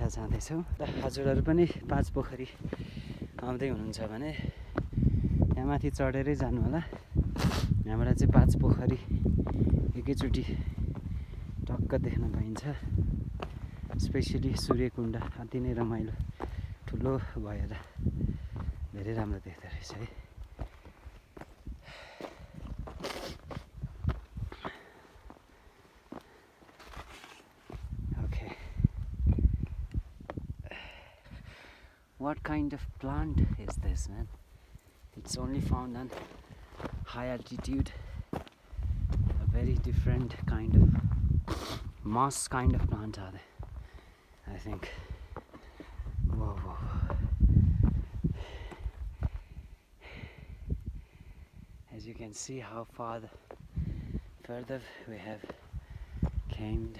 यता जाँदैछौँ। हजुरहरू पनि पाँच पोखरी आउँदै हुनुहुन्छ भने यहाँ माथि चढेरै जानु होला। यहाँबाट चाहिँ पाँच पोखरी एकैचोटि टक्क देख्न पाइन्छ। स्पेसली सूर्यकुण्ड अति नै रमाइलो ठुलो भएर धेरै राम्रो देख्दो रहेछ है। Okay. What kind of plant is this, man? It's only found on high altitude. A very different kind of moss kind of plant are they, I think. Whoa, whoa. As you can see how further we have came.